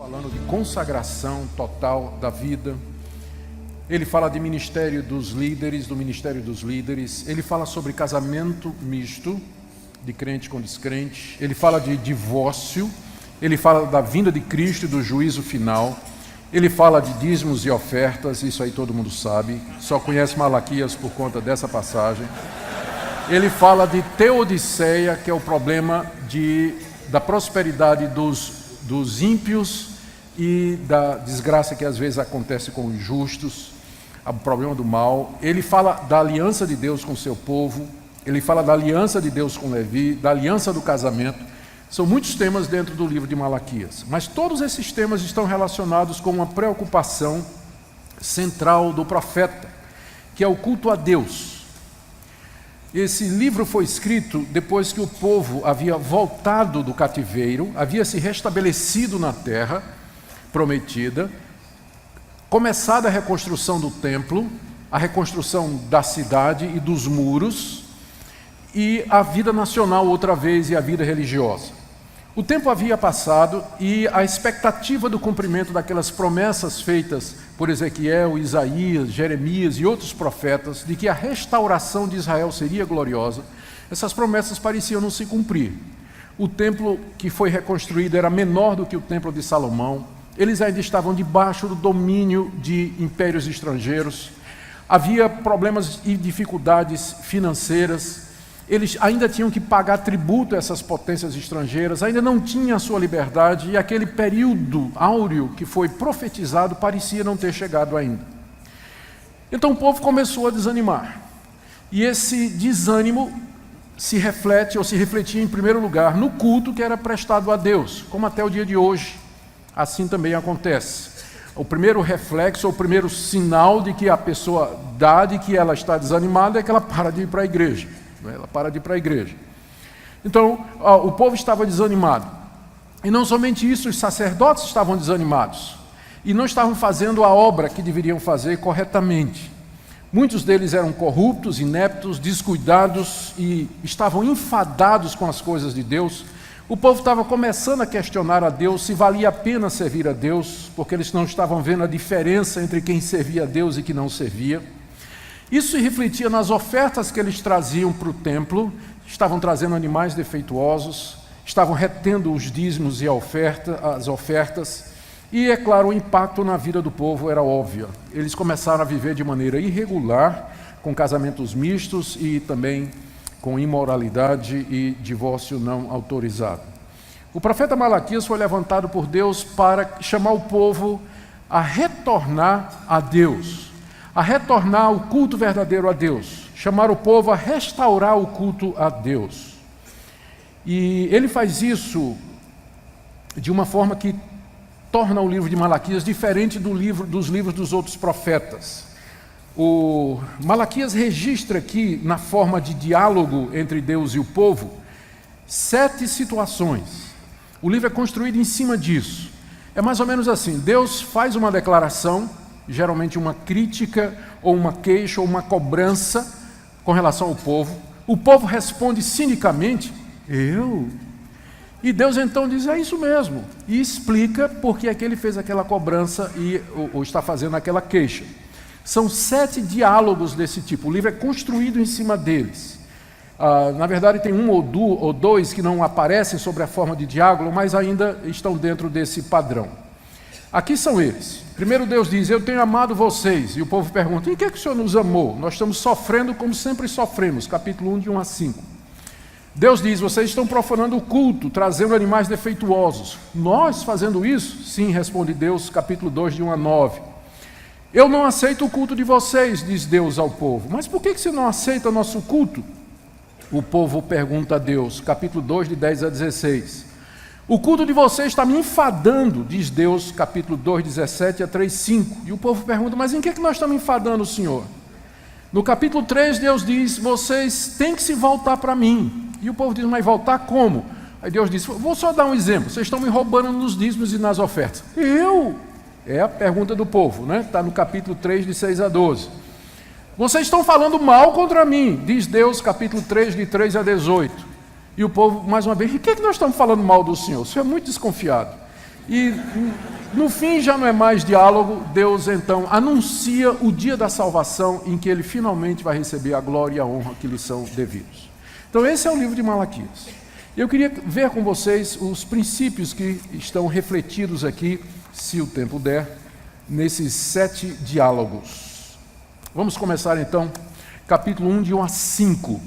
falando de consagração total da vida. Ele fala de ministério dos líderes, do ministério dos líderes. Ele fala sobre casamento misto, de crente com descrente. Ele fala de divórcio. Ele fala da vinda de Cristo e do juízo final. Ele fala de dízimos e ofertas, isso aí todo mundo sabe. Só conhece Malaquias por conta dessa passagem. Ele fala de teodiceia, que é o problema da prosperidade dos ímpios e da desgraça que às vezes acontece com os justos, o problema do mal. Ele fala da aliança de Deus com o seu povo, ele fala da aliança de Deus com Levi, da aliança do casamento. São muitos temas dentro do livro de Malaquias, mas todos esses temas estão relacionados com uma preocupação central do profeta, que é o culto a Deus. Esse livro foi escrito depois que o povo havia voltado do cativeiro, havia se restabelecido na terra prometida, começada a reconstrução do templo, a reconstrução da cidade e dos muros, e a vida nacional outra vez e a vida religiosa. O tempo havia passado e a expectativa do cumprimento daquelas promessas feitas por Ezequiel, Isaías, Jeremias e outros profetas, de que a restauração de Israel seria gloriosa, essas promessas pareciam não se cumprir. O templo que foi reconstruído era menor do que o templo de Salomão, eles ainda estavam debaixo do domínio de impérios estrangeiros, havia problemas e dificuldades financeiras, eles ainda tinham que pagar tributo a essas potências estrangeiras, ainda não tinham a sua liberdade, e aquele período áureo que foi profetizado parecia não ter chegado ainda. Então o povo começou a desanimar, e esse desânimo se refletia em primeiro lugar no culto que era prestado a Deus, como até o dia de hoje, assim também acontece. O primeiro reflexo, o primeiro sinal de que a pessoa dá de que ela está desanimada é que ela para de ir para a igreja. Ela para de ir para a igreja. Então, o povo estava desanimado. E não somente isso, os sacerdotes estavam desanimados. E não estavam fazendo a obra que deveriam fazer corretamente. Muitos deles eram corruptos, ineptos, descuidados e estavam enfadados com as coisas de Deus. O povo estava começando a questionar a Deus se valia a pena servir a Deus, porque eles não estavam vendo a diferença entre quem servia a Deus e quem não servia. Isso se refletia nas ofertas que eles traziam para o templo, estavam trazendo animais defeituosos, estavam retendo os dízimos e as ofertas, e, é claro, o impacto na vida do povo era óbvio. Eles começaram a viver de maneira irregular, com casamentos mistos e também com imoralidade e divórcio não autorizado. O profeta Malaquias foi levantado por Deus para chamar o povo a retornar a Deus, a retornar ao culto verdadeiro a Deus, chamar o povo a restaurar o culto a Deus. E ele faz isso de uma forma que torna o livro de Malaquias diferente dos livros dos outros profetas. O Malaquias registra aqui, na forma de diálogo entre Deus e o povo, 7 situações. O livro é construído em cima disso. É mais ou menos assim: Deus faz uma declaração, geralmente uma crítica, ou uma queixa, ou uma cobrança com relação ao povo. O povo responde cinicamente, E Deus então diz, é isso mesmo, e explica por que é que ele fez aquela cobrança ou está fazendo aquela queixa. São 7 diálogos desse tipo, o livro é construído em cima deles. Na verdade tem um ou dois que não aparecem sobre a forma de diálogo, mas ainda estão dentro desse padrão. Aqui são eles. Primeiro Deus diz, eu tenho amado vocês. E o povo pergunta, em que é que o Senhor nos amou? Nós estamos sofrendo como sempre sofremos. Capítulo 1, de 1 a 5. Deus diz, vocês estão profanando o culto, trazendo animais defeituosos. Nós fazendo isso? Sim, responde Deus, capítulo 2, de 1 a 9. Eu não aceito o culto de vocês, diz Deus ao povo. Mas por que você não aceita nosso culto? O povo pergunta a Deus, capítulo 2, de 10 a 16. O culto de vocês está me enfadando, diz Deus, capítulo 2, 17 a 3, 5. E o povo pergunta, mas em que nós estamos enfadando o Senhor? No capítulo 3, Deus diz, vocês têm que se voltar para mim. E o povo diz, mas voltar como? Aí Deus diz, vou só dar um exemplo, vocês estão me roubando nos dízimos e nas ofertas. Eu? É a pergunta do povo, né? Está no capítulo 3, de 6 a 12. Vocês estão falando mal contra mim, diz Deus, capítulo 3, de 3 a 18. E o povo, mais uma vez, por que nós estamos falando mal do Senhor? O Senhor é muito desconfiado. E no fim já não é mais diálogo, Deus então anuncia o dia da salvação em que ele finalmente vai receber a glória e a honra que lhe são devidos. Então esse é o livro de Malaquias. Eu queria ver com vocês os princípios que estão refletidos aqui, se o tempo der, nesses 7 diálogos. Vamos começar então, capítulo 1, de 1 a 5.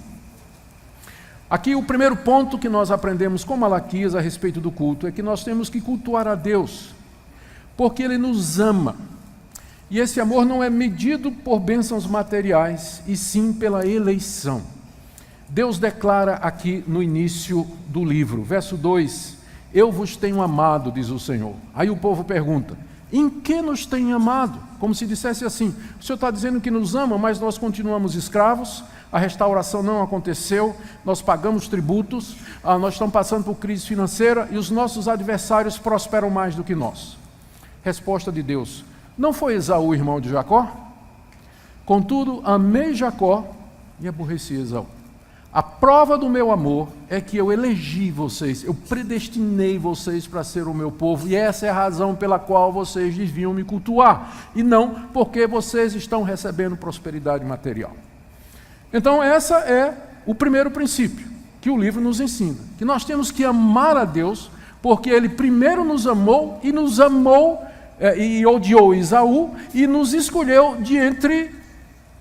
Aqui o primeiro ponto que nós aprendemos com Malaquias a respeito do culto é que nós temos que cultuar a Deus, porque Ele nos ama. E esse amor não é medido por bênçãos materiais, e sim pela eleição. Deus declara aqui no início do livro, verso 2, eu vos tenho amado, diz o Senhor. Aí o povo pergunta, em que nos tem amado? Como se dissesse assim, o Senhor está dizendo que nos ama, mas nós continuamos escravos, a restauração não aconteceu, nós pagamos tributos, nós estamos passando por crise financeira e os nossos adversários prosperam mais do que nós. Resposta de Deus, não foi Esaú irmão de Jacó? Contudo, amei Jacó e aborreci Esaú. A prova do meu amor é que eu elegi vocês, eu predestinei vocês para ser o meu povo, e essa é a razão pela qual vocês deviam me cultuar, e não porque vocês estão recebendo prosperidade material. Então, esse é o primeiro princípio que o livro nos ensina, que nós temos que amar a Deus, porque Ele primeiro nos amou, e odiou Esaú, e nos escolheu de entre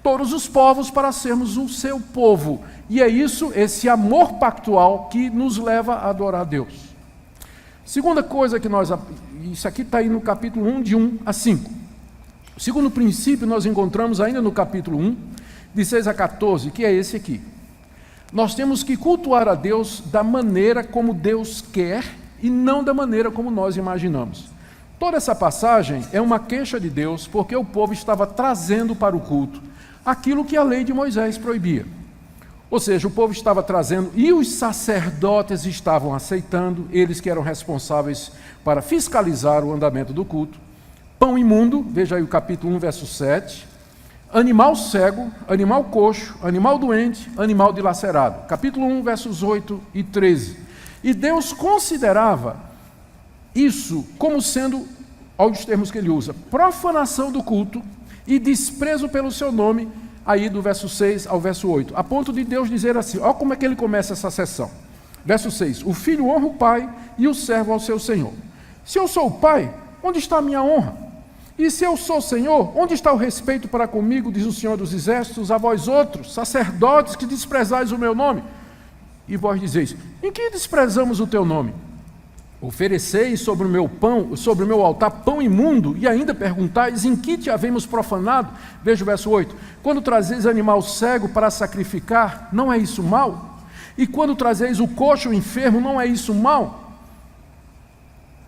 todos os povos para sermos o seu povo. E é isso, esse amor pactual, que nos leva a adorar a Deus. Segunda coisa que isso aqui está aí no capítulo 1, de 1 a 5. O segundo princípio nós encontramos ainda no capítulo 1, de 6 a 14, que é esse aqui. Nós temos que cultuar a Deus da maneira como Deus quer e não da maneira como nós imaginamos. Toda essa passagem é uma queixa de Deus porque o povo estava trazendo para o culto aquilo que a lei de Moisés proibia. Ou seja, o povo estava trazendo e os sacerdotes estavam aceitando, eles que eram responsáveis para fiscalizar o andamento do culto. Pão imundo, veja aí o capítulo 1, verso 7. Animal cego, animal coxo, animal doente, animal dilacerado. Capítulo 1, versos 8 e 13. E Deus considerava isso como sendo, olha os termos que ele usa, profanação do culto e desprezo pelo seu nome, aí do verso 6 ao verso 8, a ponto de Deus dizer assim, olha como é que ele começa essa sessão. Verso 6, o filho honra o pai e o servo ao seu senhor. Se eu sou o pai, onde está a minha honra? E se eu sou Senhor, onde está o respeito para comigo, diz o Senhor dos Exércitos, a vós outros, sacerdotes que desprezais o meu nome? E vós dizeis, em que desprezamos o teu nome? Ofereceis sobre o meu pão, sobre o meu altar pão imundo, e ainda perguntais, em que te havemos profanado? Veja o verso 8, quando trazeis animal cego para sacrificar, não é isso mal? E quando trazeis o coxo o enfermo, não é isso mal?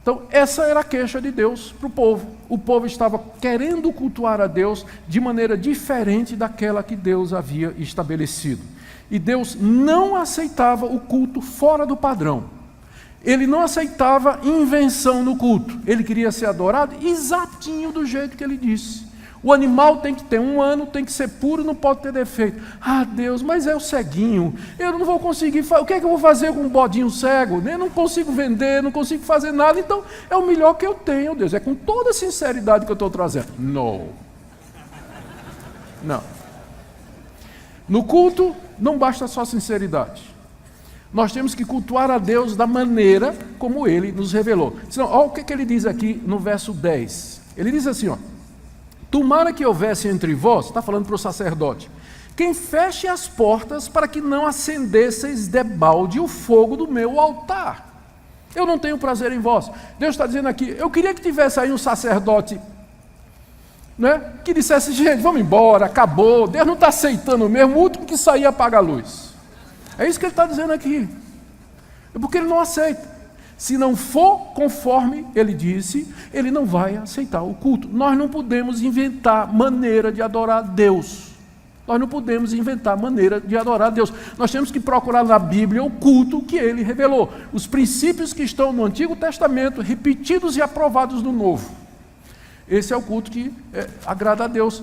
Então, essa era a queixa de Deus para o povo. O povo estava querendo cultuar a Deus de maneira diferente daquela que Deus havia estabelecido. E Deus não aceitava o culto fora do padrão. Ele não aceitava invenção no culto. Ele queria ser adorado exatinho do jeito que ele disse. O animal tem que ter 1 ano, tem que ser puro, não pode ter defeito. Ah, Deus, mas é o ceguinho. Eu não vou conseguir, o que é que eu vou fazer com um bodinho cego? Eu não consigo vender, não consigo fazer nada, então é o melhor que eu tenho, Deus. É com toda a sinceridade que eu estou trazendo. Não. No culto, não basta só sinceridade. Nós temos que cultuar a Deus da maneira como Ele nos revelou. Senão, olha o que ele diz aqui no verso 10. Ele diz assim, tomara que houvesse entre vós, está falando para o sacerdote, quem feche as portas para que não acendesseis debalde o fogo do meu altar. Eu não tenho prazer em vós. Deus está dizendo aqui, eu queria que tivesse aí um sacerdote, que dissesse, gente, vamos embora, acabou, Deus não está aceitando mesmo, o último que sair apaga a luz. É isso que ele está dizendo aqui. É porque ele não aceita. Se não for conforme ele disse, ele não vai aceitar o culto. Nós não podemos inventar maneira de adorar a Deus. Nós não podemos inventar maneira de adorar a Deus. Nós temos que procurar na Bíblia o culto que ele revelou. Os princípios que estão no Antigo Testamento, repetidos e aprovados no Novo. Esse é o culto que agrada a Deus.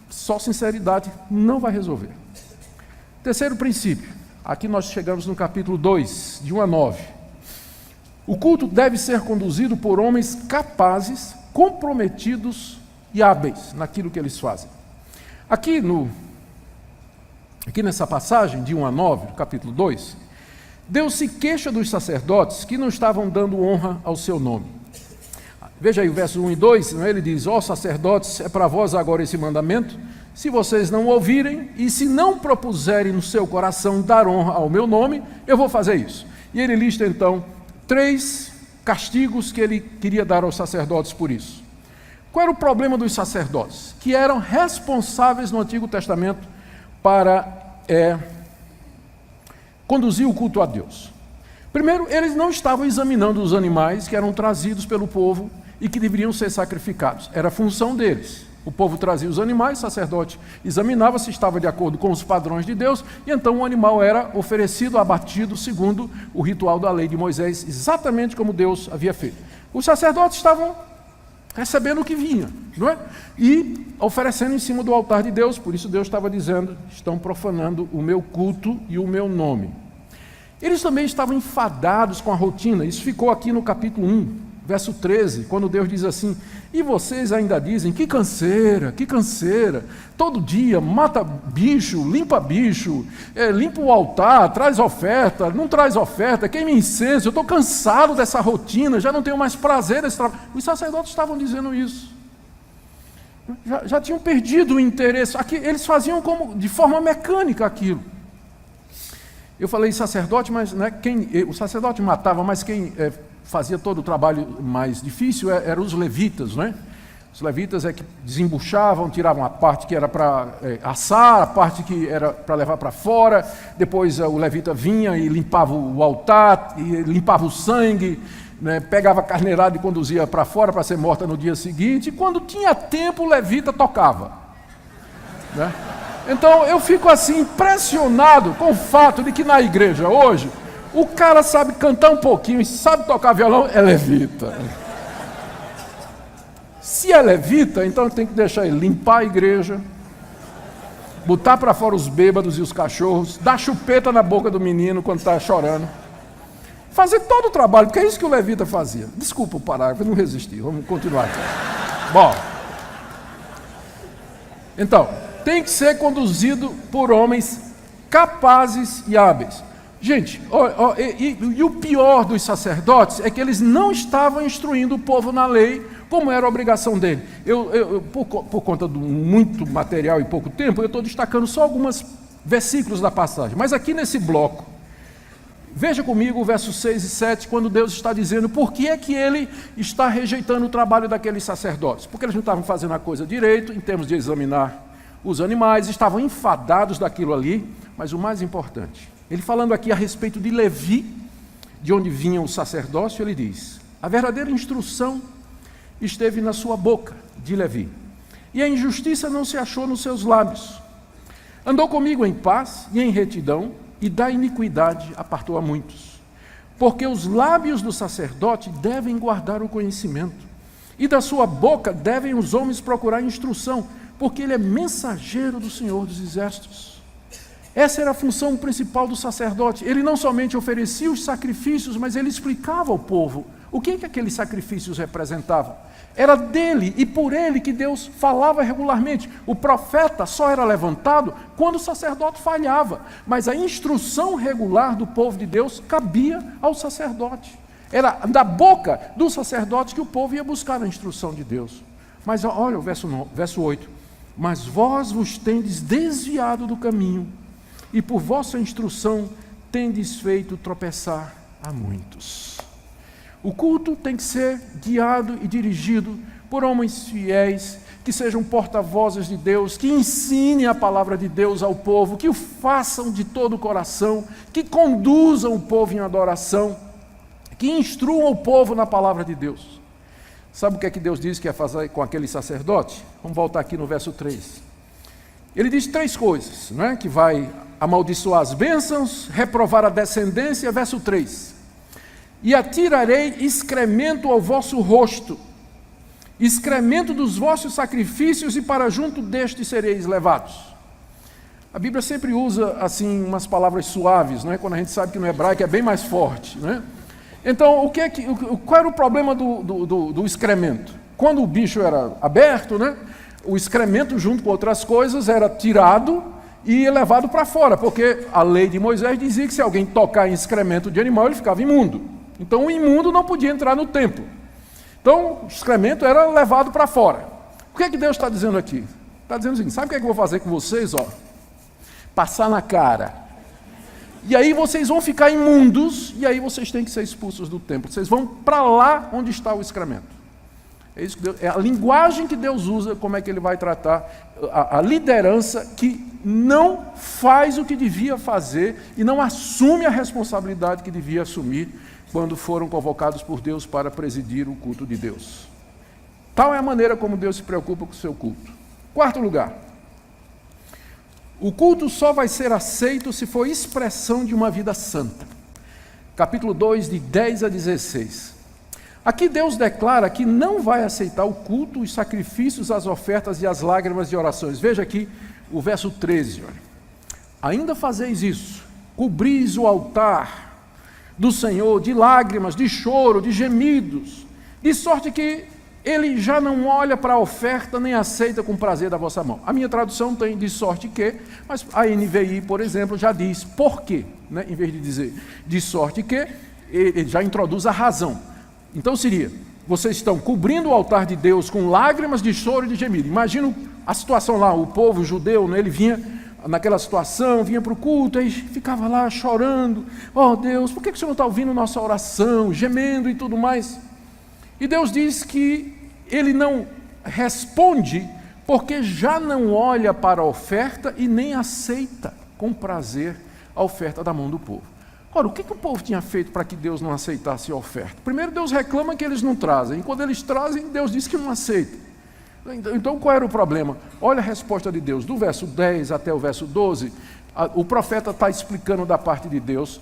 Só sinceridade não vai resolver. Terceiro princípio. Aqui nós chegamos no capítulo 2, de 1 a 9. O culto deve ser conduzido por homens capazes, comprometidos e hábeis naquilo que eles fazem. Aqui nessa passagem, de 1 a 9, do capítulo 2, Deus se queixa dos sacerdotes que não estavam dando honra ao seu nome. Veja aí o verso 1 e 2, ele diz: ó sacerdotes, é para vós agora esse mandamento, se vocês não ouvirem e se não propuserem no seu coração dar honra ao meu nome, eu vou fazer isso. E ele lista então 3 castigos que ele queria dar aos sacerdotes por isso. Qual era o problema dos sacerdotes? Que eram responsáveis no Antigo Testamento para conduzir o culto a Deus. Primeiro, eles não estavam examinando os animais que eram trazidos pelo povo e que deveriam ser sacrificados. Era a função deles. O povo trazia os animais, o sacerdote examinava se estava de acordo com os padrões de Deus, e então o animal era oferecido, abatido, segundo o ritual da lei de Moisés, exatamente como Deus havia feito. Os sacerdotes estavam recebendo o que vinha, não é? E oferecendo em cima do altar de Deus. Por isso Deus estava dizendo: estão profanando o meu culto e o meu nome. Eles também estavam enfadados com a rotina. Isso ficou aqui no capítulo 1, verso 13, quando Deus diz assim: e vocês ainda dizem, que canseira, todo dia mata bicho, limpa o altar, traz oferta, não traz oferta, queima incenso, eu estou cansado dessa rotina, já não tenho mais prazer nesse trabalho. Os sacerdotes estavam dizendo isso. Já tinham perdido o interesse. Aqui, eles faziam de forma mecânica aquilo. Eu falei sacerdote, mas né, o sacerdote matava, mas quem fazia todo o trabalho mais difícil eram os levitas, né? Os levitas é que desembuchavam, tiravam a parte que era para assar, a parte que era para levar para fora. Depois o levita vinha e limpava o altar, e limpava o sangue, né? Pegava a carneirada e conduzia para fora para ser morta no dia seguinte. E quando tinha tempo, o levita tocava, né? Então eu fico assim impressionado com o fato de que na igreja hoje o cara sabe cantar um pouquinho e sabe tocar violão, é levita. Se é levita, então tem que deixar ele limpar a igreja, botar para fora os bêbados e os cachorros, dar chupeta na boca do menino quando está chorando, fazer todo o trabalho, porque é isso que o levita fazia. Desculpa o parágrafo, eu não resisti, vamos continuar aqui. Bom, então, tem que ser conduzido por homens capazes e hábeis. Gente, e o pior dos sacerdotes é que eles não estavam instruindo o povo na lei, como era a obrigação dele. Por conta de muito material e pouco tempo, eu estou destacando só alguns versículos da passagem. Mas aqui nesse bloco, veja comigo o verso 6 e 7, quando Deus está dizendo por que é que ele está rejeitando o trabalho daqueles sacerdotes. Porque eles não estavam fazendo a coisa direito, em termos de examinar os animais, estavam enfadados daquilo ali, mas o mais importante, ele falando aqui a respeito de Levi, de onde vinha o sacerdócio, ele diz: a verdadeira instrução esteve na sua boca, de Levi, e a injustiça não se achou nos seus lábios. Andou comigo em paz e em retidão, e da iniquidade apartou a muitos. Porque os lábios do sacerdote devem guardar o conhecimento, e da sua boca devem os homens procurar instrução, porque ele é mensageiro do Senhor dos Exércitos. Essa era a função principal do sacerdote. Ele não somente oferecia os sacrifícios, mas ele explicava ao povo o que aqueles sacrifícios representavam. Era dele e por ele que Deus falava regularmente. O profeta só era levantado quando o sacerdote falhava, mas a instrução regular do povo de Deus cabia ao sacerdote. Era da boca do sacerdote que o povo ia buscar a instrução de Deus. Mas olha o verso 8. Mas vós vos tendes desviado do caminho, e por vossa instrução tendes feito tropeçar a muitos. O culto tem que ser guiado e dirigido por homens fiéis, que sejam porta-vozes de Deus, que ensinem a palavra de Deus ao povo, que o façam de todo o coração, que conduzam o povo em adoração, que instruam o povo na palavra de Deus. Sabe o que é que Deus diz que ia fazer com aquele sacerdote? Vamos voltar aqui no verso 3. Ele diz 3 coisas, não é? Que vai amaldiçoar as bênçãos, reprovar a descendência, verso 3. E atirarei excremento ao vosso rosto, excremento dos vossos sacrifícios, e para junto destes sereis levados. A Bíblia sempre usa assim umas palavras suaves, não é? Quando a gente sabe que no hebraico é bem mais forte, não é? Então, qual era o problema do excremento? Quando o bicho era aberto, né, o excremento, junto com outras coisas, era tirado e levado para fora, porque a lei de Moisés dizia que se alguém tocar em excremento de animal, ele ficava imundo. Então, o imundo não podia entrar no templo. Então, o excremento era levado para fora. O que é que Deus está dizendo aqui? Está dizendo o seguinte: sabe o que é que eu vou fazer com vocês? Passar na cara. E aí vocês vão ficar imundos, e aí vocês têm que ser expulsos do templo. Vocês vão para lá onde está o excremento. É isso que Deus, é a linguagem que Deus usa, como é que Ele vai tratar a liderança que não faz o que devia fazer e não assume a responsabilidade que devia assumir quando foram convocados por Deus para presidir o culto de Deus. Tal é a maneira como Deus se preocupa com o seu culto. Quarto lugar, o culto só vai ser aceito se for expressão de uma vida santa. Capítulo 2, de 10 a 16. Aqui Deus declara que não vai aceitar o culto, os sacrifícios, as ofertas e as lágrimas de orações. Veja aqui o verso 13. Olha. Ainda fazeis isso, cobris o altar do Senhor de lágrimas, de choro, de gemidos, de sorte que Ele já não olha para a oferta nem aceita com prazer da vossa mão. A minha tradução tem de sorte que, mas a NVI, por exemplo, já diz por quê, né? Em vez de dizer de sorte que, ele já introduz a razão. Então seria: vocês estão cobrindo o altar de Deus com lágrimas de choro e de gemido. Imagina a situação lá, o povo judeu, né, ele vinha naquela situação, vinha para o culto, aí ficava lá chorando: oh Deus, por que o Senhor não está ouvindo nossa oração, gemendo e tudo mais? E Deus diz que Ele não responde porque já não olha para a oferta e nem aceita com prazer a oferta da mão do povo. Ora, o que o povo tinha feito para que Deus não aceitasse a oferta? Primeiro, Deus reclama que eles não trazem, e quando eles trazem, Deus diz que não aceita. Então, qual era o problema? Olha a resposta de Deus, do verso 10 até o verso 12, o profeta está explicando da parte de Deus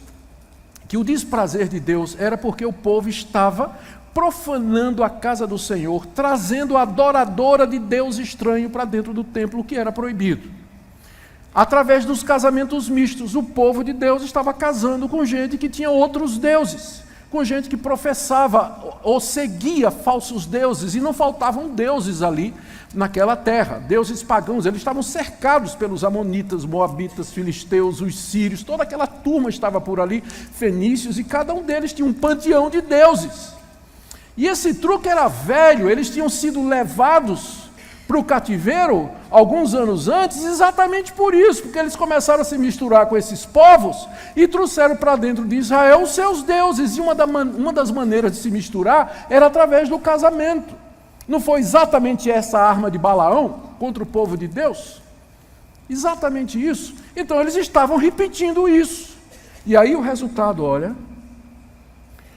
que o desprazer de Deus era porque o povo estava profanando a casa do Senhor, trazendo a adoradora de Deus estranho para dentro do templo, o que era proibido. Através dos casamentos mistos, o povo de Deus estava casando com gente que tinha outros deuses, com gente que professava ou seguia falsos deuses, e não faltavam deuses ali naquela terra, deuses pagãos. Eles estavam cercados pelos amonitas, moabitas, filisteus, os sírios, toda aquela turma estava por ali, fenícios, e cada um deles tinha um panteão de deuses. E esse truque era velho, eles tinham sido levados para o cativeiro alguns anos antes, exatamente por isso, porque eles começaram a se misturar com esses povos e trouxeram para dentro de Israel os seus deuses, e uma das maneiras de se misturar era através do casamento. Não foi exatamente essa a arma de Balaão contra o povo de Deus? Exatamente isso. Então eles estavam repetindo isso. E aí o resultado, olha,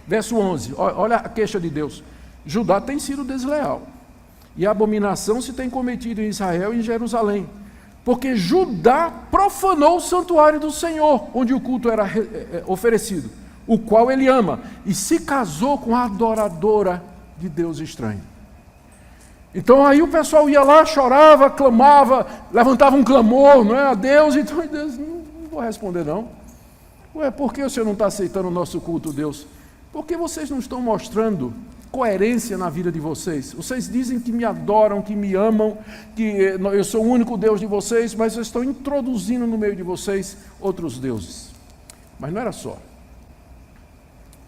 verso 11, olha a queixa de Deus: Judá tem sido desleal, e a abominação se tem cometido em Israel e em Jerusalém, porque Judá profanou o santuário do Senhor, onde o culto era oferecido, o qual ele ama, e se casou com a adoradora de Deus estranho. Então aí o pessoal ia lá, chorava, clamava, levantava um clamor, não é, a Deus, então Deus: não vou responder não. Ué, por que o Senhor não está aceitando o nosso culto, Deus? Porque vocês não estão mostrando coerência na vida de vocês. Vocês dizem que me adoram, que me amam, que eu sou o único Deus de vocês, mas vocês estão introduzindo no meio de vocês outros deuses. Mas não era só.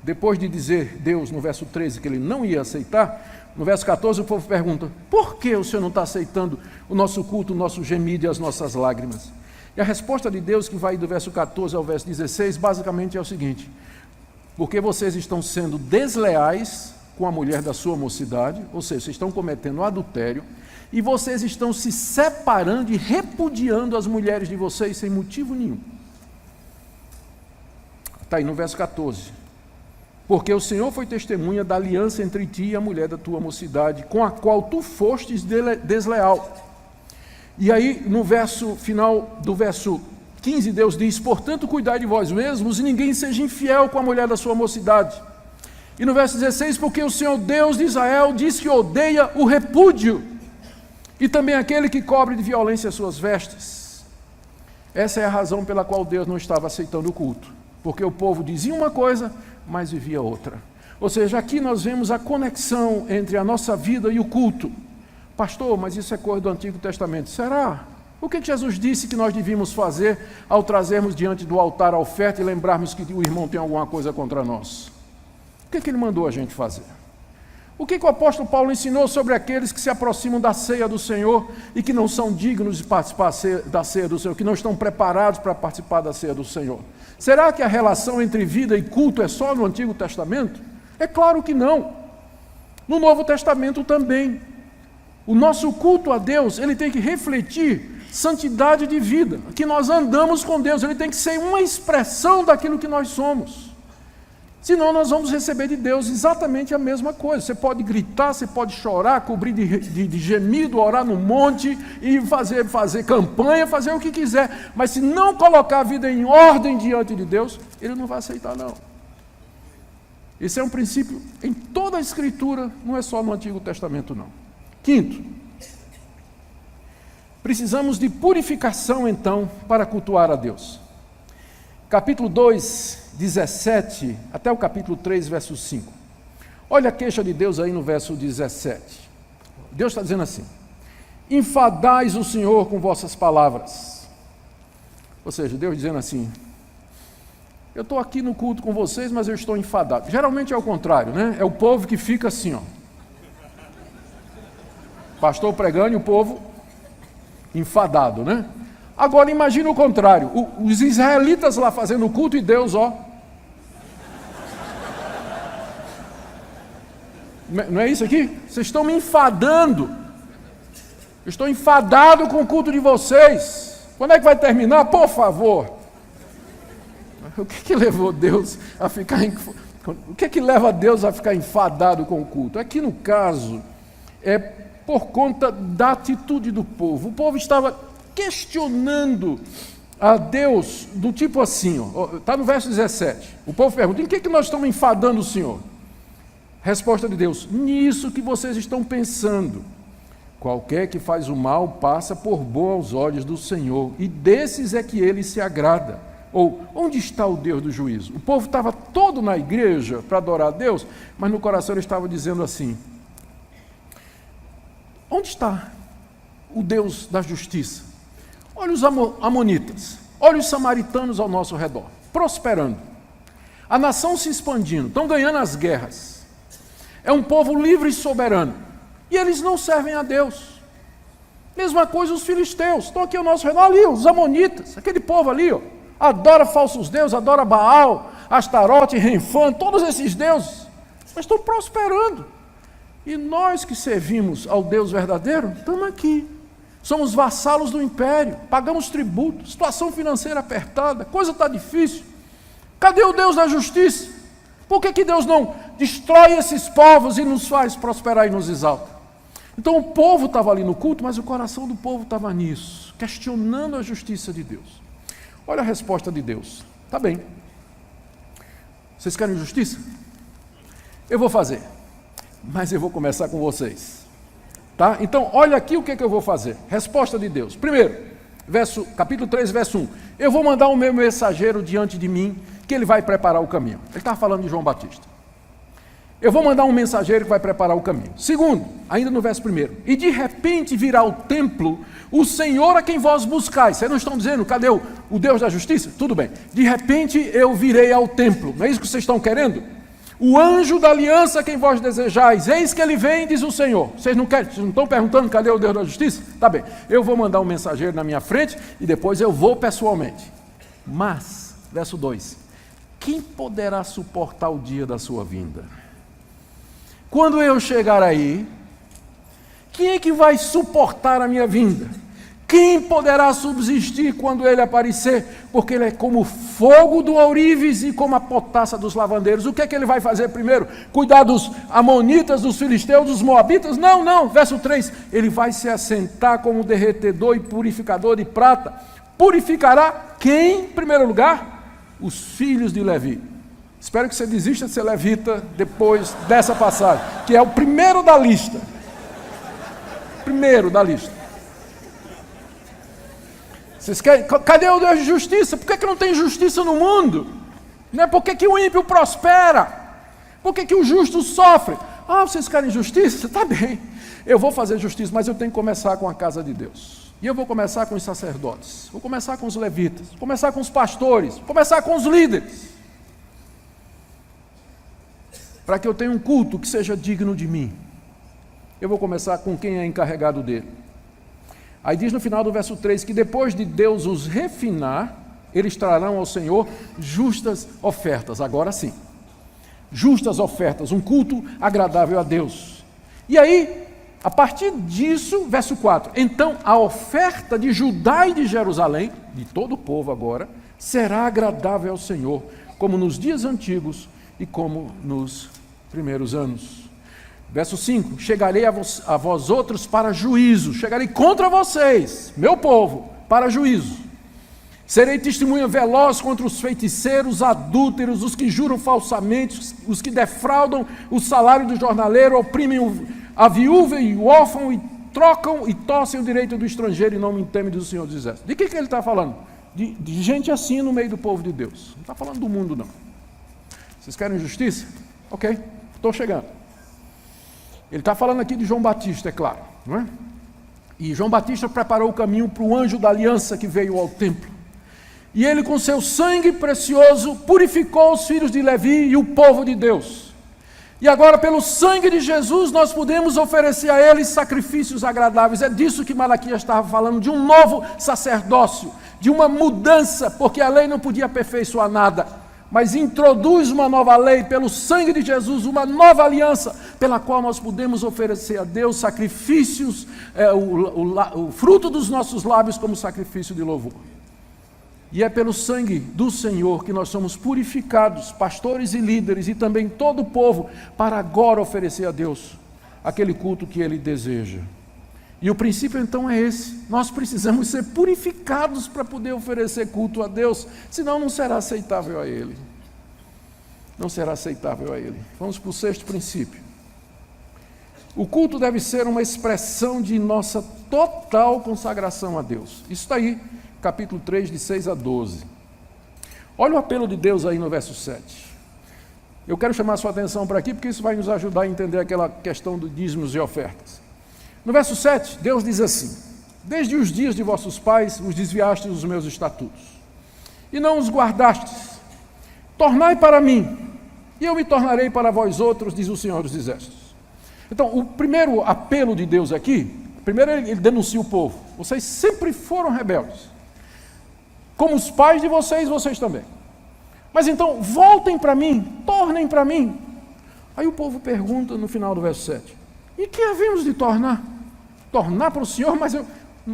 Depois de dizer Deus no verso 13 que ele não ia aceitar, no verso 14 o povo pergunta: por que o Senhor não está aceitando o nosso culto, o nosso gemido e as nossas lágrimas? E a resposta de Deus, que vai do verso 14 ao verso 16, basicamente é o seguinte: porque vocês estão sendo desleais com a mulher da sua mocidade, ou seja, vocês estão cometendo adultério, e vocês estão se separando e repudiando as mulheres de vocês sem motivo nenhum. Está aí no verso 14. Porque o Senhor foi testemunha da aliança entre ti e a mulher da tua mocidade, com a qual tu fostes desleal. E aí, no verso final do verso 15, Deus diz: portanto, cuidai de vós mesmos, e ninguém seja infiel com a mulher da sua mocidade. E no verso 16, porque o Senhor Deus de Israel diz que odeia o repúdio, e também aquele que cobre de violência as suas vestes. Essa é a razão pela qual Deus não estava aceitando o culto. porque o povo dizia uma coisa, mas vivia outra. Ou seja, aqui nós vemos a conexão entre a nossa vida e o culto. Pastor, mas isso é coisa do Antigo Testamento. Será? O que Jesus disse que nós devíamos fazer ao trazermos diante do altar a oferta e lembrarmos que o irmão tem alguma coisa contra nós? O que ele mandou a gente fazer? O que o apóstolo Paulo ensinou sobre aqueles que se aproximam da ceia do Senhor e que não são dignos de participar da ceia do Senhor, que não estão preparados para participar da ceia do Senhor? Será que a relação entre vida e culto é só no Antigo Testamento? É claro que não. No Novo Testamento também. O nosso culto a Deus, ele tem que refletir santidade de vida, que nós andamos com Deus, ele tem que ser uma expressão daquilo que nós somos. Senão nós vamos receber de Deus exatamente a mesma coisa. Você pode gritar, você pode chorar, cobrir de gemido, orar no monte e fazer campanha, fazer o que quiser. Mas se não colocar a vida em ordem diante de Deus, ele não vai aceitar não. Esse é um princípio em toda a Escritura, não é só no Antigo Testamento não. Quinto, precisamos de purificação então para cultuar a Deus. Capítulo 2, 17, até o capítulo 3, verso 5. Olha a queixa de Deus aí no verso 17. Deus está dizendo assim: enfadais o Senhor com vossas palavras. Ou seja, Deus dizendo assim: eu estou aqui no culto com vocês, mas eu estou enfadado. Geralmente é o contrário, né? É o povo que fica assim, ó. Pastor pregando e o povo enfadado, né? Agora imagina o contrário, os israelitas lá fazendo o culto e Deus, ó. Não é isso aqui? Vocês estão me enfadando. Eu estou enfadado com o culto de vocês. Quando é que vai terminar? Por favor. O que levou Deus a ficar... O que leva Deus a ficar enfadado com o culto? Aqui no caso, é por conta da atitude do povo. O povo estava questionando a Deus do tipo assim, está no verso 17. O povo pergunta: em que nós estamos enfadando o Senhor? Resposta de Deus: nisso que vocês estão pensando. Qualquer que faz o mal passa por bom aos olhos do Senhor, e desses é que ele se agrada. Ou, onde está o Deus do juízo? O povo estava todo na igreja para adorar a Deus, mas no coração ele estava dizendo assim: onde está o Deus da justiça? Olha os amonitas, olha os samaritanos ao nosso redor, prosperando. A nação se expandindo, estão ganhando as guerras. É um povo livre e soberano. E eles não servem a Deus. Mesma coisa os filisteus, estão aqui ao nosso redor, ali, os amonitas, aquele povo ali, ó, adora falsos deuses, adora Baal, Astarote, Renfã, todos esses deuses, mas estão prosperando. E nós que servimos ao Deus verdadeiro, estamos aqui. Somos vassalos do império, pagamos tributo, situação financeira apertada, coisa está difícil. Cadê o Deus da justiça? Por que Deus não destrói esses povos e nos faz prosperar e nos exalta? Então o povo estava ali no culto, mas o coração do povo estava nisso, questionando a justiça de Deus. Olha a resposta de Deus: tá bem, vocês querem justiça? Eu vou fazer, mas eu vou começar com vocês. Tá? Então, olha aqui o que eu vou fazer. Resposta de Deus. Primeiro, capítulo 3, verso 1. Eu vou mandar o meu mensageiro diante de mim, que ele vai preparar o caminho. Ele estava falando de João Batista. Eu vou mandar um mensageiro que vai preparar o caminho. Segundo, ainda no verso 1. E de repente virá ao templo o Senhor a quem vós buscais. Vocês não estão dizendo, cadê o Deus da justiça? Tudo bem. De repente eu virei ao templo. Não é isso que vocês estão querendo? O anjo da aliança a quem vós desejais, eis que ele vem, diz o Senhor. Vocês não querem, vocês não estão perguntando cadê o Deus da justiça? Tá bem, eu vou mandar um mensageiro na minha frente e depois eu vou pessoalmente. Mas, verso 2, quem poderá suportar o dia da sua vinda? Quando eu chegar aí, quem é que vai suportar a minha vinda? Quem poderá subsistir quando ele aparecer? Porque ele é como fogo do ourives e como a potassa dos lavandeiros. O que é que ele vai fazer primeiro? Cuidar dos amonitas, dos filisteus, dos moabitas? Não. Verso 3. Ele vai se assentar como derretedor e purificador de prata. Purificará quem, em primeiro lugar? Os filhos de Levi. Espero que você desista de ser levita depois dessa passagem, que é o primeiro da lista. Primeiro da lista. Vocês querem? Cadê o Deus de justiça? Por que não tem justiça no mundo? Né? Por que o ímpio prospera? Por que o justo sofre? Vocês querem justiça? Tá bem, eu vou fazer justiça, mas eu tenho que começar com a casa de Deus. E eu vou começar com os sacerdotes, vou começar com os levitas, vou começar com os pastores, vou começar com os líderes. Para que eu tenha um culto que seja digno de mim. Eu vou começar com quem é encarregado dele. Aí diz no final do verso 3 que depois de Deus os refinar, eles trarão ao Senhor justas ofertas. Agora sim, justas ofertas, um culto agradável a Deus. E aí, a partir disso, verso 4, então a oferta de Judá e de Jerusalém, de todo o povo agora, será agradável ao Senhor, como nos dias antigos e como nos primeiros anos. Verso 5, chegarei a vós outros para juízo, chegarei contra vocês, meu povo, para juízo. Serei testemunha veloz contra os feiticeiros, adúlteros, os que juram falsamente, os que defraudam o salário do jornaleiro, oprimem a viúva e o órfão, e trocam e torcem o direito do estrangeiro e não me temem, diz o Senhor dos Exércitos. De que ele está falando? De gente assim no meio do povo de Deus. Não está falando do mundo, não. Vocês querem justiça? Ok, estou chegando. Ele está falando aqui de João Batista, é claro, não é? E João Batista preparou o caminho para o anjo da aliança que veio ao templo. E ele, com seu sangue precioso, purificou os filhos de Levi e o povo de Deus. E agora, pelo sangue de Jesus, nós podemos oferecer a eles sacrifícios agradáveis. É disso que Malaquias estava falando, de um novo sacerdócio, de uma mudança, porque a lei não podia aperfeiçoar nada. Mas introduz uma nova lei pelo sangue de Jesus, uma nova aliança, pela qual nós podemos oferecer a Deus sacrifícios, o fruto dos nossos lábios como sacrifício de louvor. E é pelo sangue do Senhor que nós somos purificados, pastores e líderes, e também todo o povo, para agora oferecer a Deus aquele culto que Ele deseja. E o princípio então é esse: nós precisamos ser purificados para poder oferecer culto a Deus, senão não será aceitável a Ele. Não será aceitável a Ele. Vamos para o sexto princípio. O culto deve ser uma expressão de nossa total consagração a Deus. Isso está aí, capítulo 3, de 6 a 12. Olha o apelo de Deus aí no verso 7. Eu quero chamar a sua atenção para aqui, porque isso vai nos ajudar a entender aquela questão dos dízimos e ofertas. No verso 7, Deus diz assim: desde os dias de vossos pais os desviastes dos meus estatutos, e não os guardastes. Tornai para mim, e eu me tornarei para vós outros, diz o Senhor dos Exércitos. Então, o primeiro apelo de Deus aqui, primeiro ele denuncia o povo: vocês sempre foram rebeldes, como os pais de vocês, vocês também. Mas então, voltem para mim, tornem para mim. Aí o povo pergunta no final do verso 7, e que havemos de tornar? Tornar para o Senhor? Mas eu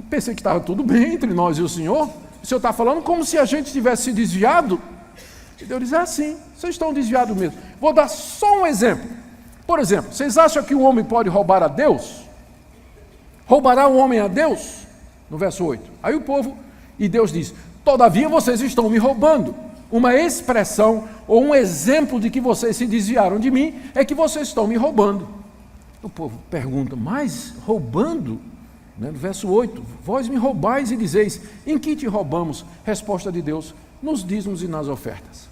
pensei que estava tudo bem entre nós e o Senhor. O Senhor está falando como se a gente tivesse se desviado. E Deus diz: sim, vocês estão desviados mesmo. Vou dar só um exemplo. Por exemplo, vocês acham que o homem pode roubar a Deus? Roubará o homem a Deus? No verso 8. Aí o povo, e Deus diz: todavia vocês estão me roubando. Uma expressão ou um exemplo de que vocês se desviaram de mim é que vocês estão me roubando. O povo pergunta: mas roubando? No verso 8, vós me roubais e dizeis: em que te roubamos? Resposta de Deus: nos dízimos e nas ofertas.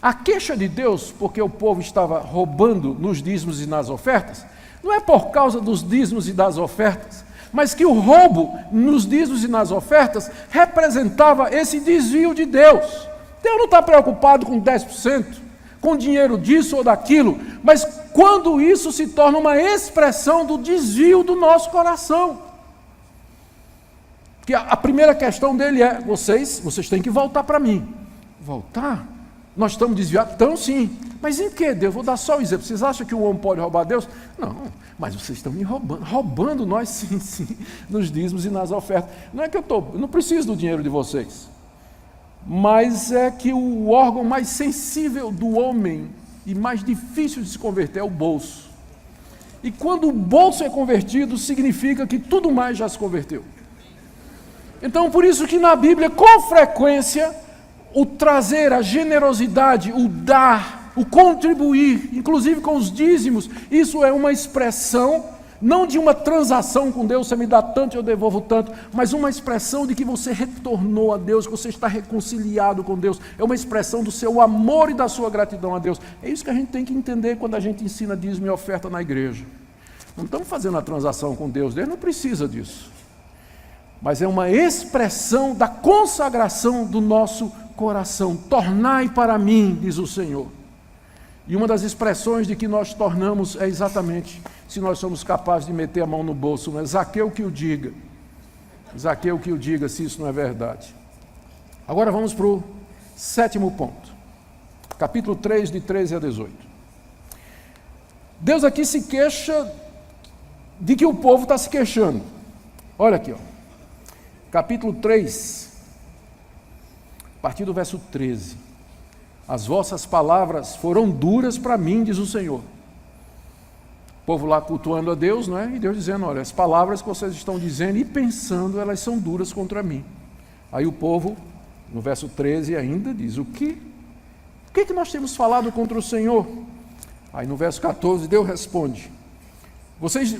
A queixa de Deus, porque o povo estava roubando nos dízimos e nas ofertas, não é por causa dos dízimos e das ofertas, mas que o roubo nos dízimos e nas ofertas representava esse desvio de Deus. Deus não está preocupado com 10%, com dinheiro disso ou daquilo, mas quando isso se torna uma expressão do desvio do nosso coração. Que a primeira questão dele é: vocês têm que voltar para mim. Voltar? Nós estamos desviados? Então sim. Mas em que, Deus? Vou dar só um exemplo. Vocês acham que o homem pode roubar Deus? Não, mas vocês estão me roubando. Roubando nós sim, nos dízimos e nas ofertas. Não é que eu não preciso do dinheiro de vocês. Mas é que o órgão mais sensível do homem e mais difícil de se converter é o bolso. E quando o bolso é convertido, significa que tudo mais já se converteu. Então, por isso que na Bíblia, com frequência, o trazer, a generosidade, o dar, o contribuir, inclusive com os dízimos, isso é uma expressão Não de uma transação com Deus, você me dá tanto, eu devolvo tanto, mas uma expressão de que você retornou a Deus, que você está reconciliado com Deus. É uma expressão do seu amor e da sua gratidão a Deus. É isso que a gente tem que entender quando a gente ensina dízimo e oferta na igreja. Não estamos fazendo a transação com Deus, Deus não precisa disso. Mas é uma expressão da consagração do nosso coração. Tornai para mim, diz o Senhor. E uma das expressões de que nós tornamos é exatamente se nós somos capazes de meter a mão no bolso. Mas Zaqueu que o diga. Zaqueu que o diga se isso não é verdade. Agora vamos para o 7º ponto. Capítulo 3, de 13 a 18. Deus aqui se queixa de que o povo está se queixando. Olha aqui, ó. Capítulo 3, a partir do verso 13. As vossas palavras foram duras para mim, diz o Senhor. O povo lá cultuando a Deus, não é? E Deus dizendo, olha, as palavras que vocês estão dizendo e pensando, elas são duras contra mim. Aí o povo, no verso 13 ainda, diz, o que nós temos falado contra o Senhor? Aí no verso 14, Deus responde,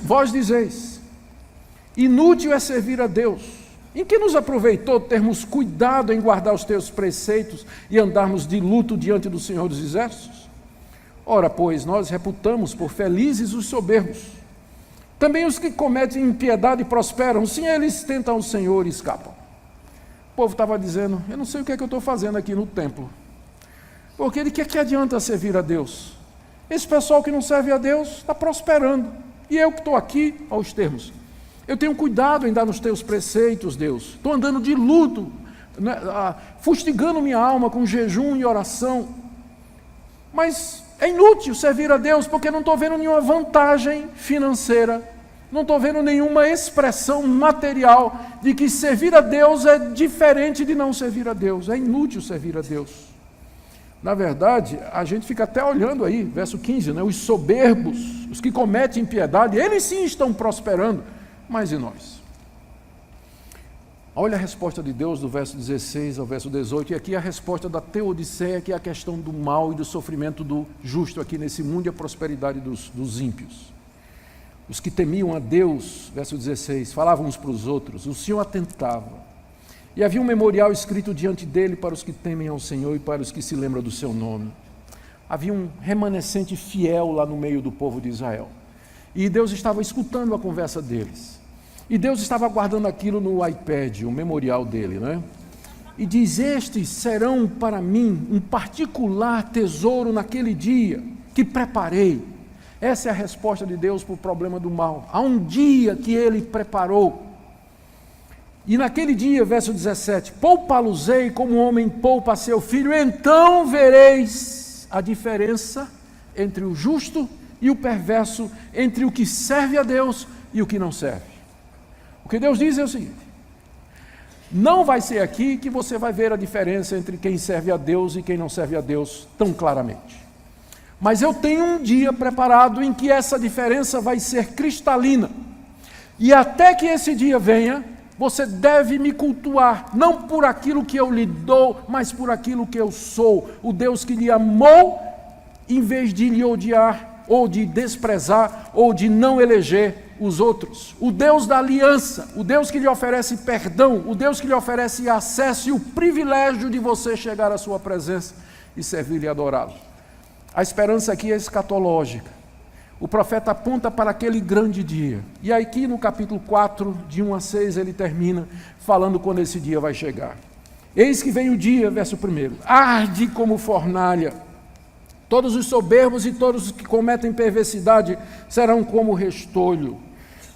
vós dizeis, inútil é servir a Deus. Em que nos aproveitou termos cuidado em guardar os teus preceitos e andarmos de luto diante do Senhor dos Exércitos? Ora, pois, nós reputamos por felizes os soberbos. Também os que cometem impiedade prosperam, sim, eles tentam o Senhor e escapam. O povo estava dizendo, eu não sei o que é que eu estou fazendo aqui no templo. Porque de que adianta servir a Deus? Esse pessoal que não serve a Deus está prosperando. E eu que estou aqui, aos termos. Eu tenho cuidado em dar nos teus preceitos, Deus. Estou andando de luto, né, fustigando minha alma com jejum e oração. Mas é inútil servir a Deus, porque não estou vendo nenhuma vantagem financeira, não estou vendo nenhuma expressão material de que servir a Deus é diferente de não servir a Deus. É inútil servir a Deus. Na verdade, a gente fica até olhando aí, verso 15, né, os soberbos, os que cometem impiedade, eles sim estão prosperando. Mas e nós? Olha a resposta de Deus do verso 16 ao verso 18, e aqui a resposta da Teodiceia, que é a questão do mal e do sofrimento do justo aqui nesse mundo e a prosperidade dos ímpios. Os que temiam a Deus, verso 16, falavam uns para os outros, o Senhor atentava, e havia um memorial escrito diante dele para os que temem ao Senhor e para os que se lembram do seu nome. Havia um remanescente fiel lá no meio do povo de Israel, e Deus estava escutando a conversa deles. E Deus estava guardando aquilo no iPad, o memorial dele, né? E diz, estes serão para mim um particular tesouro naquele dia que preparei. Essa é a resposta de Deus para o problema do mal. Há um dia que ele preparou. E naquele dia, verso 17, poupa-los-ei como um homem poupa seu filho, então vereis a diferença entre o justo e o perverso, entre o que serve a Deus e o que não serve. O que Deus diz é o seguinte, não vai ser aqui que você vai ver a diferença entre quem serve a Deus e quem não serve a Deus tão claramente. Mas eu tenho um dia preparado em que essa diferença vai ser cristalina. E até que esse dia venha, você deve me cultuar, não por aquilo que eu lhe dou, mas por aquilo que eu sou. O Deus que lhe amou, em vez de lhe odiar, ou de desprezar, ou de não eleger os outros. O Deus da aliança, o Deus que lhe oferece perdão, o Deus que lhe oferece acesso e o privilégio de você chegar à sua presença e servir-lhe e adorá-lo. A esperança aqui é escatológica. O profeta aponta para aquele grande dia. E aqui no capítulo 4, de 1 a 6, ele termina falando quando esse dia vai chegar. Eis que vem o dia, verso 1, arde como fornalha. Todos os soberbos e todos os que cometem perversidade serão como restolho.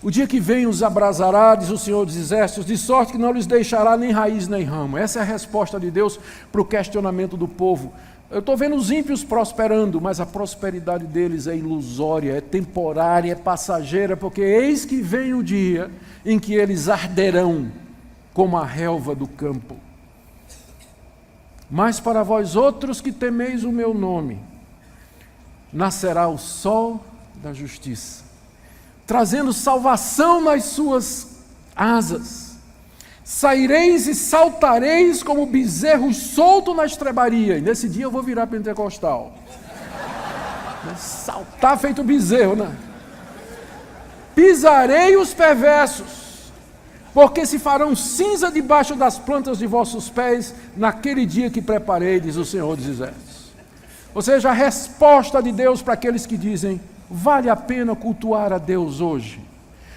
O dia que vem os abrasará, diz o Senhor dos Exércitos, de sorte que não lhes deixará nem raiz nem ramo. Essa é a resposta de Deus para o questionamento do povo. Eu estou vendo os ímpios prosperando, mas a prosperidade deles é ilusória, é temporária, é passageira, porque eis que vem o dia em que eles arderão como a relva do campo. Mas para vós outros que temeis o meu nome, nascerá o sol da justiça, trazendo salvação nas suas asas. Saireis e saltareis como bezerros soltos na estrebaria. E nesse dia eu vou virar pentecostal. Saltar feito bezerro, né? pisarei os perversos, porque se farão cinza debaixo das plantas de vossos pés, naquele dia que preparei, diz o Senhor dos Exércitos. Ou seja, a resposta de Deus para aqueles que dizem, vale a pena cultuar a Deus hoje,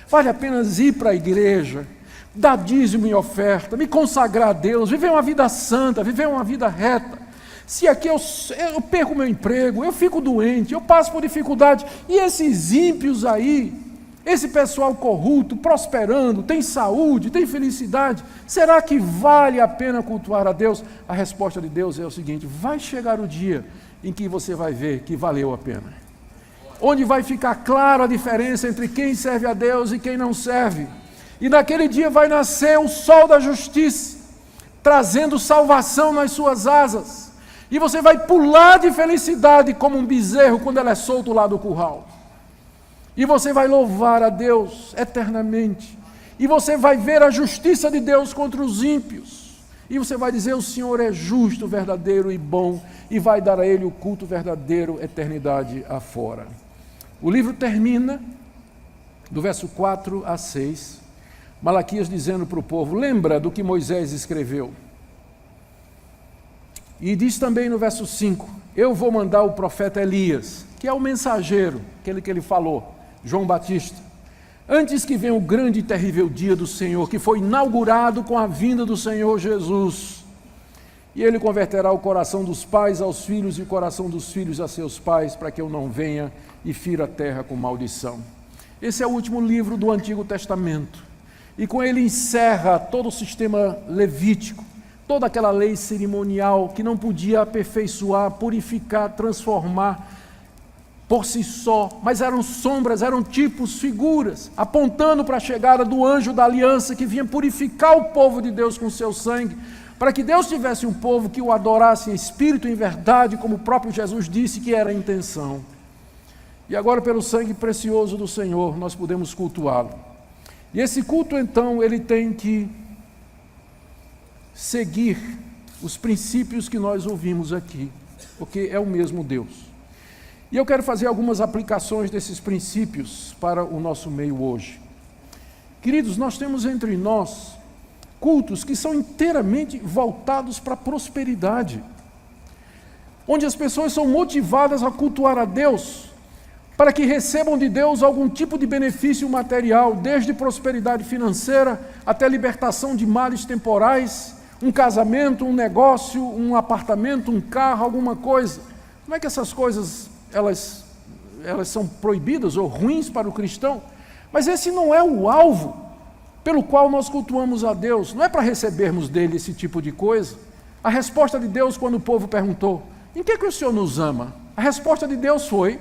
vale a pena ir para a igreja, dar dízimo e oferta, me consagrar a Deus, viver uma vida santa, viver uma vida reta. Se aqui eu perco meu emprego, eu fico doente, eu passo por dificuldade, e esses ímpios aí, esse pessoal corrupto, prosperando, tem saúde, tem felicidade, será que vale a pena cultuar a Deus? A resposta de Deus é o seguinte, vai chegar o dia em que você vai ver que valeu a pena. Onde vai ficar clara a diferença entre quem serve a Deus e quem não serve. E naquele dia vai nascer o sol da justiça, trazendo salvação nas suas asas. E você vai pular de felicidade como um bezerro quando ele é solto lá do curral. E você vai louvar a Deus eternamente. E você vai ver a justiça de Deus contra os ímpios. E você vai dizer, o Senhor é justo, verdadeiro e bom, e vai dar a Ele o culto verdadeiro, eternidade afora. O livro termina, do verso 4 a 6, Malaquias dizendo para o povo, lembra do que Moisés escreveu. E diz também no verso 5, eu vou mandar o profeta Elias, que é o mensageiro, aquele que ele falou, João Batista, antes que venha o grande e terrível dia do Senhor, que foi inaugurado com a vinda do Senhor Jesus. E ele converterá o coração dos pais aos filhos e o coração dos filhos a seus pais, para que eu não venha e fira a terra com maldição. Esse é o último livro do Antigo Testamento. E com ele encerra todo o sistema levítico, toda aquela lei cerimonial que não podia aperfeiçoar, purificar, transformar por si só, mas eram sombras, eram tipos, figuras, apontando para a chegada do anjo da aliança que vinha purificar o povo de Deus com seu sangue, para que Deus tivesse um povo que o adorasse em espírito e em verdade, como o próprio Jesus disse que era a intenção. E agora, pelo sangue precioso do Senhor, nós podemos cultuá-lo. E esse culto, então, ele tem que seguir os princípios que nós ouvimos aqui, porque é o mesmo Deus. E eu quero fazer algumas aplicações desses princípios para o nosso meio hoje. Queridos, nós temos entre nós cultos que são inteiramente voltados para a prosperidade, onde as pessoas são motivadas a cultuar a Deus, para que recebam de Deus algum tipo de benefício material, desde prosperidade financeira até libertação de males temporais, um casamento, um negócio, um apartamento, um carro, alguma coisa. Não é que essas coisas elas são proibidas ou ruins para o cristão, mas esse não é o alvo pelo qual nós cultuamos a Deus, não é para recebermos dele esse tipo de coisa. A resposta de Deus, quando o povo perguntou, em que o Senhor nos ama? A resposta de Deus foi,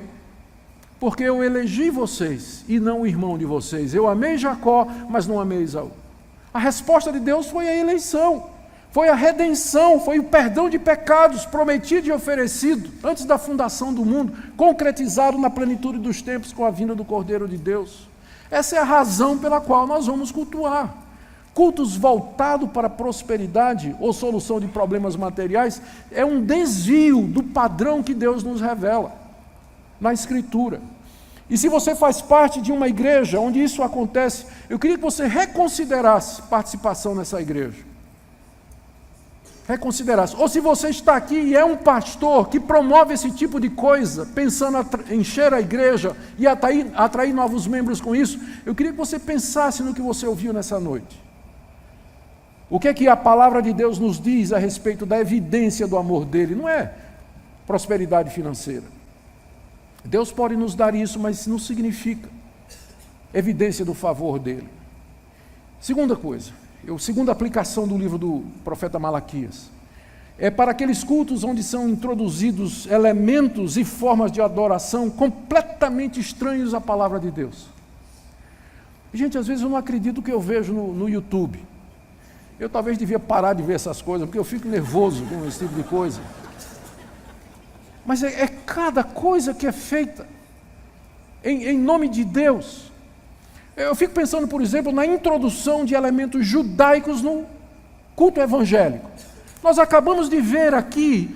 porque eu elegi vocês e não o irmão de vocês. Eu amei Jacó, mas não amei Esaú. A resposta de Deus foi a eleição. Foi a redenção, foi o perdão de pecados prometido e oferecido antes da fundação do mundo, concretizado na plenitude dos tempos com a vinda do Cordeiro de Deus. Essa é a razão pela qual nós vamos cultuar. Cultos voltados para a prosperidade ou solução de problemas materiais é um desvio do padrão que Deus nos revela na Escritura. E se você faz parte de uma igreja onde isso acontece, eu queria que você reconsiderasse participação nessa igreja. Reconsiderasse. Ou se você está aqui e é um pastor que promove esse tipo de coisa, pensando em encher a igreja e atrair novos membros com isso, eu queria que você pensasse no que você ouviu nessa noite. O que é que a palavra de Deus nos diz a respeito da evidência do amor dele? Não é prosperidade financeira. Deus pode nos dar isso, mas isso não significa evidência do favor dele. Segunda coisa, segunda aplicação do livro do profeta Malaquias, é para aqueles cultos onde são introduzidos elementos e formas de adoração completamente estranhos à palavra de Deus. Gente, às vezes eu não acredito que eu vejo no YouTube. Eu talvez devia parar de ver essas coisas, porque eu fico nervoso com esse tipo de coisa. Mas é cada coisa que é feita em nome de Deus. Eu fico pensando, por exemplo, na introdução de elementos judaicos no culto evangélico. Nós acabamos de ver aqui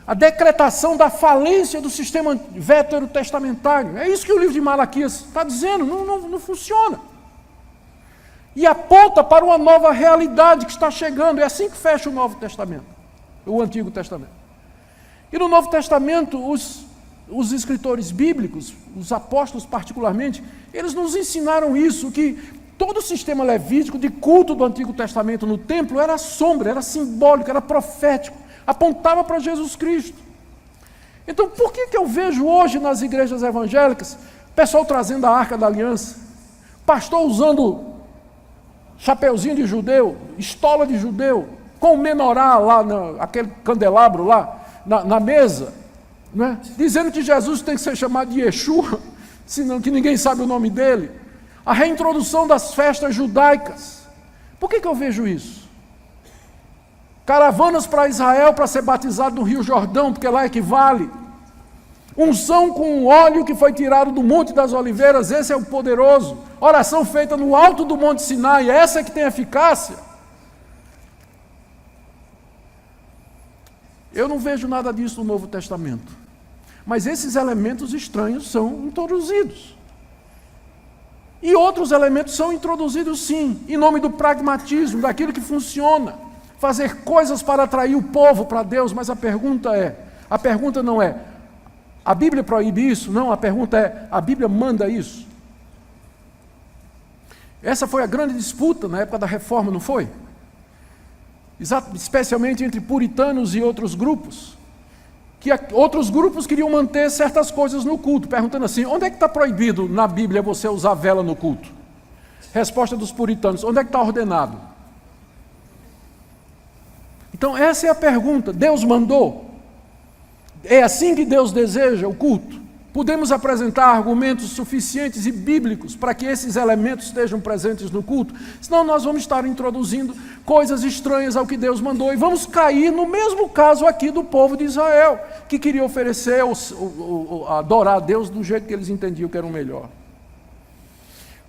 a decretação da falência do sistema veterotestamentário. É isso que o livro de Malaquias está dizendo, não funciona. E aponta para uma nova realidade que está chegando. É assim que fecha o Novo Testamento, o Antigo Testamento. E no Novo Testamento, os escritores bíblicos, os apóstolos particularmente, eles nos ensinaram isso, que todo o sistema levítico de culto do Antigo Testamento no templo era sombra, era simbólico, era profético, apontava para Jesus Cristo. Então, por que eu vejo hoje nas igrejas evangélicas, pessoal trazendo a Arca da Aliança, pastor usando chapeuzinho de judeu, estola de judeu, com o menorá lá, aquele candelabro lá, na mesa, né? Dizendo que Jesus tem que ser chamado de Yeshua, senão que ninguém sabe o nome dele. A reintrodução das festas judaicas. Por que eu vejo isso? Caravanas para Israel para ser batizado no Rio Jordão, porque lá equivale. Unção com óleo que foi tirado do Monte das Oliveiras, esse é o poderoso. Oração feita no alto do Monte Sinai, essa é que tem eficácia. Eu não vejo nada disso no Novo Testamento. Mas esses elementos estranhos são introduzidos. E outros elementos são introduzidos sim, em nome do pragmatismo, daquilo que funciona. Fazer coisas para atrair o povo para Deus, mas a pergunta não é, a Bíblia proíbe isso? Não, a pergunta é, a Bíblia manda isso? Essa foi a grande disputa na época da Reforma, não foi? Especialmente entre puritanos e outros grupos. Que outros grupos queriam manter certas coisas no culto, perguntando assim, onde é que está proibido na Bíblia você usar vela no culto? Resposta dos puritanos, onde é que está ordenado? Então essa é a pergunta, Deus mandou? É assim que Deus deseja o culto? Podemos apresentar argumentos suficientes e bíblicos para que esses elementos estejam presentes no culto? Senão nós vamos estar introduzindo coisas estranhas ao que Deus mandou e vamos cair no mesmo caso aqui do povo de Israel, que queria oferecer, adorar a Deus do jeito que eles entendiam que era o melhor.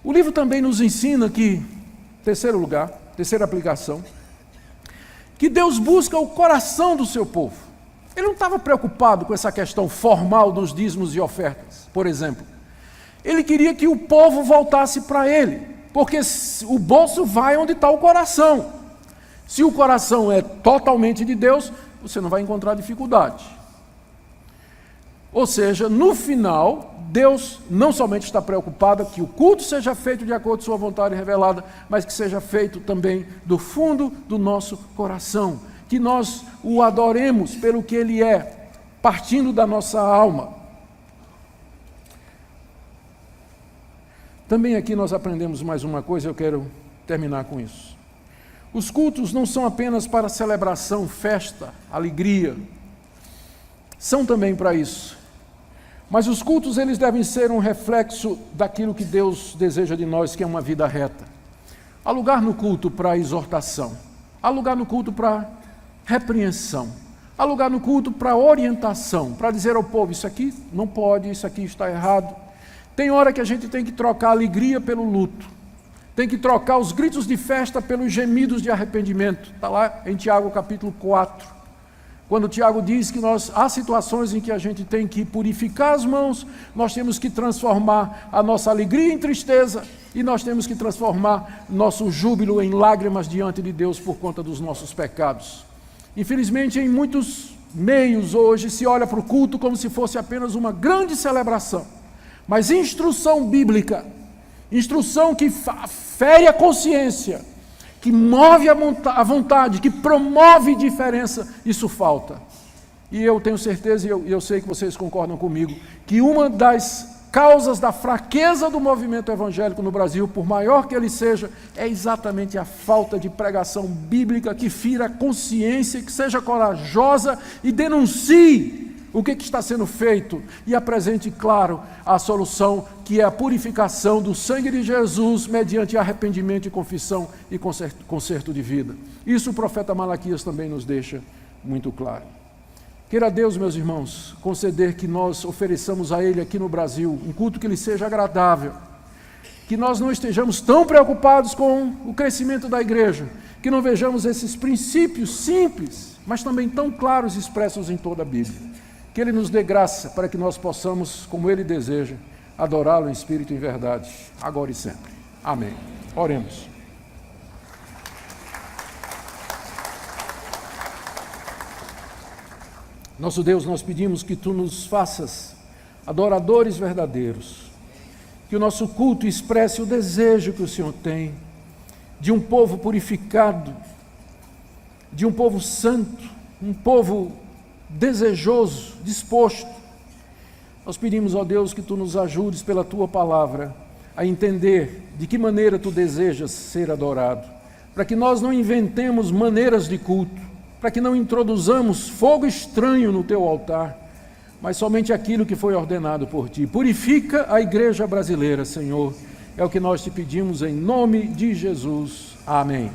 O livro também nos ensina que, terceira aplicação, que Deus busca o coração do seu povo. Ele não estava preocupado com essa questão formal dos dízimos e ofertas, por exemplo. Ele queria que o povo voltasse para ele, porque o bolso vai onde está o coração. Se o coração é totalmente de Deus, você não vai encontrar dificuldade. Ou seja, no final, Deus não somente está preocupado que o culto seja feito de acordo com sua vontade revelada, mas que seja feito também do fundo do nosso coração. Que nós o adoremos pelo que Ele é, partindo da nossa alma. Também aqui nós aprendemos mais uma coisa, eu quero terminar com isso. Os cultos não são apenas para celebração, festa, alegria. São também para isso. Mas os cultos, eles devem ser um reflexo daquilo que Deus deseja de nós, que é uma vida reta. Há lugar no culto para exortação. Há lugar no culto para repreensão. Há lugar no culto para orientação, para dizer ao povo, isso aqui não pode, isso aqui está errado. Tem hora que a gente tem que trocar a alegria pelo luto. Tem que trocar os gritos de festa pelos gemidos de arrependimento. Está lá em Tiago capítulo 4. Quando Tiago diz que há situações em que a gente tem que purificar as mãos, nós temos que transformar a nossa alegria em tristeza e nós temos que transformar nosso júbilo em lágrimas diante de Deus por conta dos nossos pecados. Infelizmente, em muitos meios hoje se olha para o culto como se fosse apenas uma grande celebração. Mas instrução bíblica, instrução que fere a consciência, que move a vontade, que promove diferença, isso falta. E eu tenho certeza, e eu sei que vocês concordam comigo, que uma das causas da fraqueza do movimento evangélico no Brasil, por maior que ele seja, é exatamente a falta de pregação bíblica que fira a consciência, que seja corajosa e denuncie o que está sendo feito e apresente, claro, a solução, que é a purificação do sangue de Jesus mediante arrependimento e confissão e conserto de vida. Isso o profeta Malaquias também nos deixa muito claro. Queira Deus, meus irmãos, conceder que nós ofereçamos a Ele aqui no Brasil um culto que lhe seja agradável, que nós não estejamos tão preocupados com o crescimento da igreja, que não vejamos esses princípios simples, mas também tão claros expressos em toda a Bíblia. Que Ele nos dê graça para que nós possamos, como Ele deseja, adorá-lo em espírito e em verdade, agora e sempre. Amém. Oremos. Nosso Deus, nós pedimos que Tu nos faças adoradores verdadeiros, que o nosso culto expresse o desejo que o Senhor tem de um povo purificado, de um povo santo, um povo desejoso, disposto. Nós pedimos, ó Deus, que Tu nos ajudes pela Tua palavra a entender de que maneira Tu desejas ser adorado, para que nós não inventemos maneiras de culto, para que não introduzamos fogo estranho no Teu altar, mas somente aquilo que foi ordenado por Ti. Purifica a igreja brasileira, Senhor, é o que nós Te pedimos em nome de Jesus. Amém.